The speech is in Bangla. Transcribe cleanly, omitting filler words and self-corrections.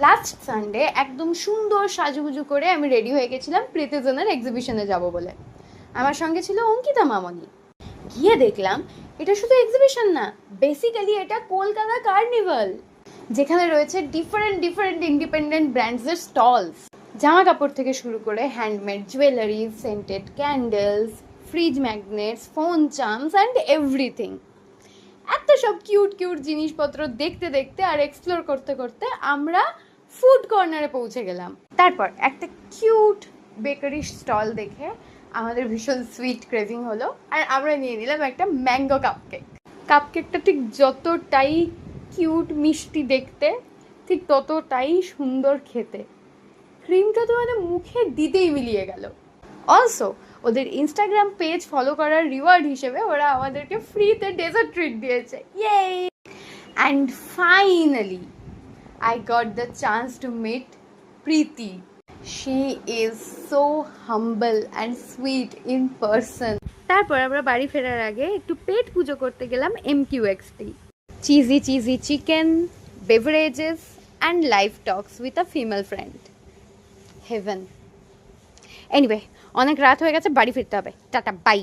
লাস্ট সানডে একদম সুন্দর সাজুগুজু করে আমি রেডি হয়ে গেছিলাম প্রীতিজনের এক্সিবিশনে যাব বলে। আমার সঙ্গে ছিল অঙ্কিতা মামনি। গিয়ে দেখলাম এটা শুধু এক্সিবিশন না, বেসিক্যালি এটা কলকাতা কার্নিভাল, যেখানে রয়েছে ডিফারেন্ট ডিফারেন্ট ইন্ডিপেন্ডেন্ট ব্র্যান্ডসের স্টলস। জামা কাপড় থেকে শুরু করে handmade jewellery, scented candles, fridge magnets, phone charms and everything. এত সব কিউট কিউট জিনিসপত্র দেখতে দেখতে আর এক্সপ্লোর করতে করতে আমরা ফুড কর্নারে পৌঁছে গেলাম। তারপর একটা কিউট বেকারি স্টল দেখে আমাদের ভীষণ সুইট ক্রেভিং হলো, আর আমরা নিয়ে নিলাম একটা ম্যাঙ্গো কাপকেক। কাপকেকটা ঠিক যতটাই কিউট মিষ্টি দেখতে, ঠিক ততটাই সুন্দর খেতে। ক্রিমটা তো মানে মুখে দিতেই মিলিয়ে গেল। অলসো ওদের ইনস্টাগ্রাম পেজ ফলো করার রিওয়ার্ড হিসেবে ওরা আমাদেরকে ফ্রিতে ডেজার্ট ট্রিট দিয়েছে। ইয়ে! And finally I got the chance to meet Preeti. She is so humble and sweet in person. তারপর আমরা বাড়ি ফেরার আগে একটু পেট পুজো করতে গেলাম MQXT. Cheesy cheesy chicken, beverages and live talks with a female friend. Heaven. Anyway, অনেক রাত হয়ে গেছে, বাড়ি ফিরতে হবে। Tata, by.